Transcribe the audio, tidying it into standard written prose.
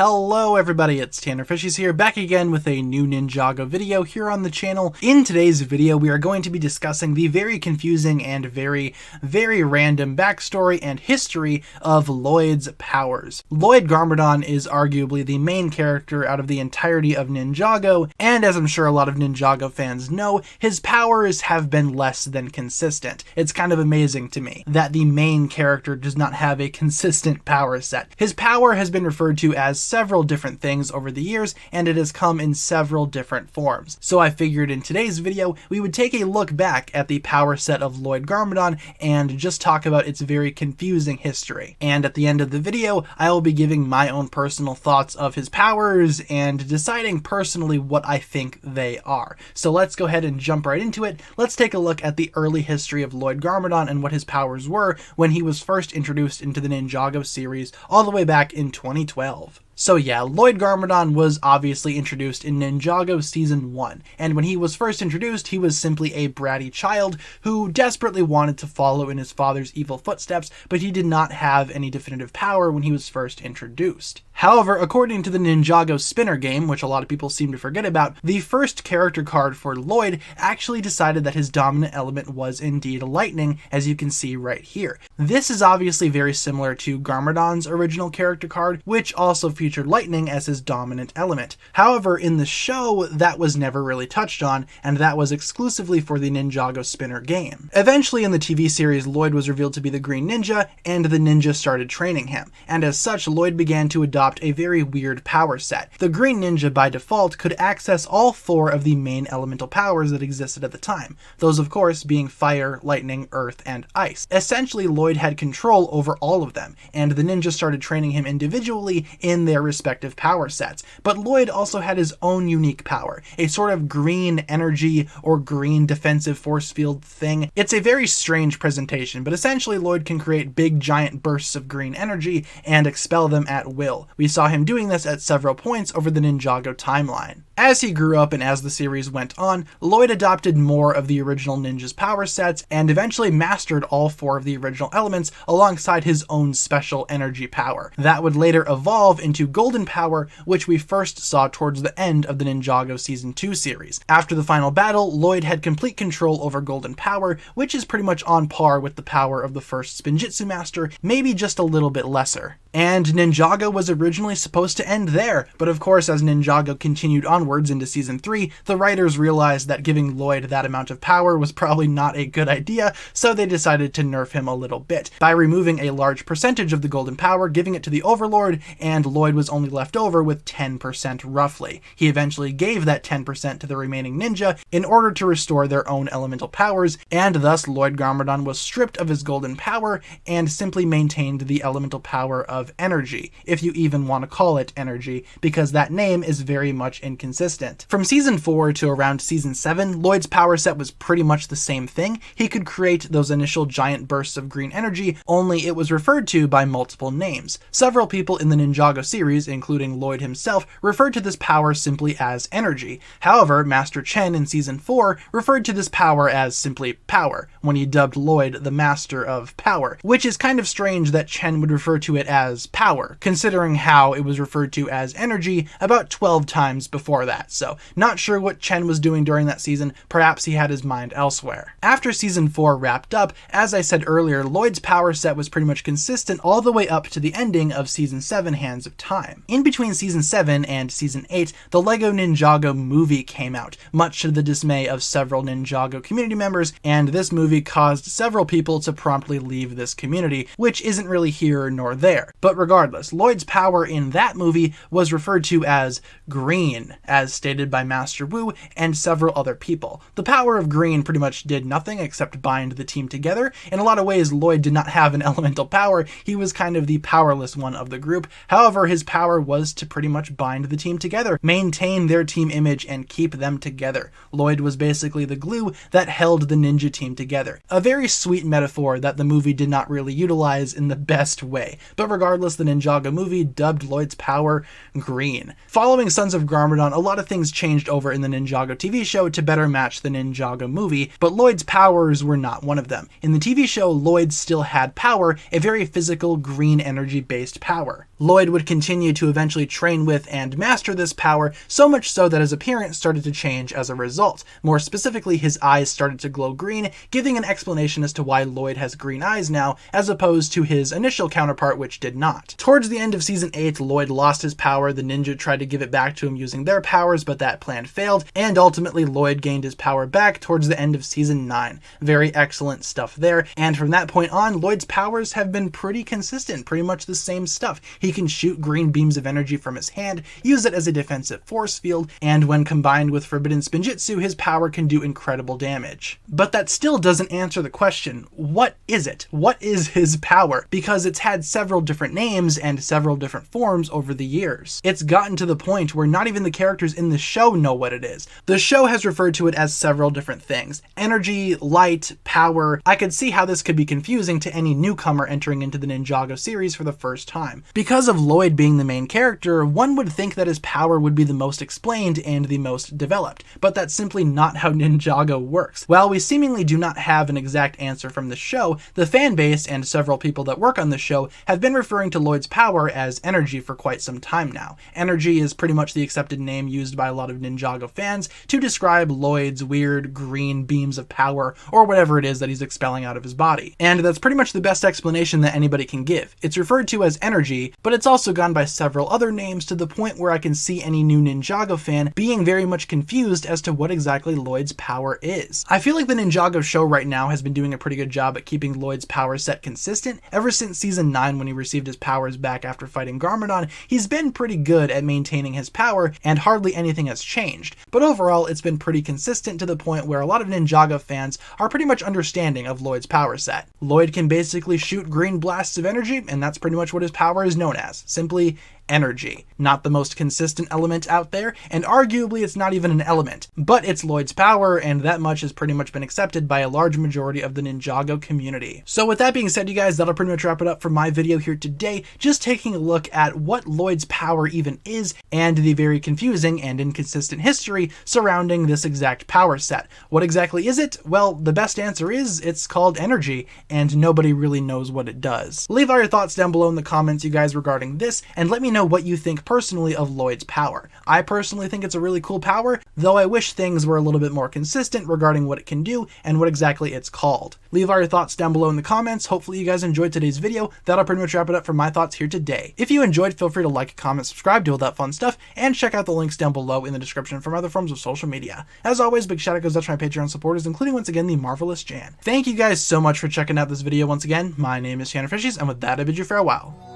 Hello everybody, it's TannerFishies here, back again with a new Ninjago video here on the channel. In today's video, we are going to be discussing the very confusing and very random backstory and history of Lloyd's powers. Lloyd Garmadon is arguably the main character out of the entirety of Ninjago, and as I'm sure a lot of Ninjago fans know, his powers have been less than consistent. It's kind of amazing to me that the main character does not have a consistent power set. His power has been referred to as several different things over the years, and it has come in several different forms. So I figured in today's video, we would take a look back at the power set of Lloyd Garmadon and just talk about its very confusing history. And at the end of the video, I will be giving my own personal thoughts of his powers and deciding personally what I think they are. So let's go ahead and jump right into it. Let's take a look at the early history of Lloyd Garmadon and what his powers were when he was first introduced into the Ninjago series all the way back in 2012. So yeah, Lloyd Garmadon was obviously introduced in Ninjago Season 1, and when he was first introduced, he was simply a bratty child who desperately wanted to follow in his father's evil footsteps, but he did not have any definitive power when he was first introduced. However, according to the Ninjago Spinner game, which a lot of people seem to forget about, the first character card for Lloyd actually decided that his dominant element was indeed lightning, as you can see right here. This is obviously very similar to Garmadon's original character card, which also featured lightning as his dominant element. However, in the show, that was never really touched on, and that was exclusively for the Ninjago Spinner game. Eventually in the TV series, Lloyd was revealed to be the Green Ninja, and the ninja started training him, and as such, Lloyd began to adopt a very weird power set. The Green Ninja by default could access all four of the main elemental powers that existed at the time, those of course being fire, lightning, earth, and ice. Essentially, Lloyd had control over all of them, and the ninja started training him individually in their respective power sets. But Lloyd also had his own unique power, a sort of green energy or green defensive force field thing. It's a very strange presentation, but essentially Lloyd can create big giant bursts of green energy and expel them at will. We saw him doing this at several points over the Ninjago timeline. As he grew up and as the series went on, Lloyd adopted more of the original ninja's power sets and eventually mastered all four of the original elements alongside his own special energy power. That would later evolve into Golden Power, which we first saw towards the end of the Ninjago Season 2 series. After the final battle, Lloyd had complete control over Golden Power, which is pretty much on par with the power of the first Spinjitzu master, maybe just a little bit lesser. And Ninjago was originally supposed to end there, but of course as Ninjago continued onwards into Season 3, the writers realized that giving Lloyd that amount of power was probably not a good idea, so they decided to nerf him a little bit, by removing a large percentage of the Golden Power, giving it to the Overlord, and Lloyd was only left over with 10% roughly. He eventually gave that 10% to the remaining ninja in order to restore their own elemental powers, and thus Lloyd Garmadon was stripped of his Golden Power and simply maintained the elemental power of energy, if you even want to call it energy, because that name is very much inconsistent. From Season 4 to around Season 7, Lloyd's power set was pretty much the same thing. He could create those initial giant bursts of green energy, only it was referred to by multiple names. Several people in the Ninjago series, including Lloyd himself, referred to this power simply as energy. However, Master Chen in Season 4 referred to this power as simply power, when he dubbed Lloyd the Master of Power, which is kind of strange that Chen would refer to it as power, considering how it was referred to as energy about 12 times before that, so not sure what Chen was doing during that season. Perhaps he had his mind elsewhere. After Season 4 wrapped up, as I said earlier, Lloyd's power set was pretty much consistent all the way up to the ending of Season 7 Hands of Time. In between Season 7 and Season 8, the LEGO Ninjago Movie came out, much to the dismay of several Ninjago community members, and this movie caused several people to promptly leave this community, which isn't really here nor there. But regardless, Lloyd's power in that movie was referred to as green, as stated by Master Wu and several other people. The power of green pretty much did nothing except bind the team together. In a lot of ways, Lloyd did not have an elemental power. He was kind of the powerless one of the group. However, his power was to pretty much bind the team together, maintain their team image, and keep them together. Lloyd was basically the glue that held the ninja team together. A very sweet metaphor that the movie did not really utilize in the best way. But regardless, regardless, the Ninjago movie dubbed Lloyd's power green. Following Sons of Garmadon, a lot of things changed over in the Ninjago TV show to better match the Ninjago movie, but Lloyd's powers were not one of them. In the TV show, Lloyd still had power, a very physical, green energy-based power. Lloyd would continue to eventually train with and master this power, so much so that his appearance started to change as a result. More specifically, his eyes started to glow green, giving an explanation as to why Lloyd has green eyes now, as opposed to his initial counterpart, which did not. Towards the end of Season 8, Lloyd lost his power. The ninja tried to give it back to him using their powers, but that plan failed, and ultimately Lloyd gained his power back towards the end of Season 9. Very excellent stuff there, and from that point on, Lloyd's powers have been pretty consistent, pretty much the same stuff. He can shoot green beams of energy from his hand, use it as a defensive force field, and when combined with Forbidden Spinjitzu, his power can do incredible damage. But that still doesn't answer the question, what is it? What is his power? Because it's had several different names and several different forms over the years. It's gotten to the point where not even the characters in the show know what it is. The show has referred to it as several different things. Energy, light, power. I could see how this could be confusing to any newcomer entering into the Ninjago series for the first time. Because of Lloyd being the main character, one would think that his power would be the most explained and the most developed, but that's simply not how Ninjago works. While we seemingly do not have an exact answer from the show, the fan base and several people that work on the show have been referring to Lloyd's power as energy for quite some time now. Energy is pretty much the accepted name used by a lot of Ninjago fans to describe Lloyd's weird green beams of power, or whatever it is that he's expelling out of his body. And that's pretty much the best explanation that anybody can give. It's referred to as energy, but it's also gone by several other names to the point where I can see any new Ninjago fan being very much confused as to what exactly Lloyd's power is. I feel like the Ninjago show right now has been doing a pretty good job at keeping Lloyd's power set consistent. Ever since Season 9, when he received his powers back after fighting Garmadon, he's been pretty good at maintaining his power, and hardly anything has changed. But overall, it's been pretty consistent to the point where a lot of Ninjago fans are pretty much understanding of Lloyd's power set. Lloyd can basically shoot green blasts of energy, and that's pretty much what his power is known as. Simply energy. Not the most consistent element out there, and arguably it's not even an element, but it's Lloyd's power, and that much has pretty much been accepted by a large majority of the Ninjago community. So with that being said, you guys, that'll pretty much wrap it up for my video here today, just taking a look at what Lloyd's power even is, and the very confusing and inconsistent history surrounding this exact power set. What exactly is it? Well, the best answer is it's called energy, and nobody really knows what it does. Leave all your thoughts down below in the comments, you guys, regarding this, and let me know what you think personally of Lloyd's power. I personally think it's a really cool power, though I wish things were a little bit more consistent regarding what it can do and what exactly it's called. Leave all your thoughts down below in the comments. Hopefully you guys enjoyed today's video. That'll pretty much wrap it up for my thoughts here today. If you enjoyed, feel free to like, comment, subscribe, do all that fun stuff, and check out the links down below in the description from other forms of social media. As always, big shout out goes out to my Patreon supporters, including once again the marvelous Jan. Thank you guys so much for checking out this video once again. My name is TannerFishies, and with that I bid you farewell.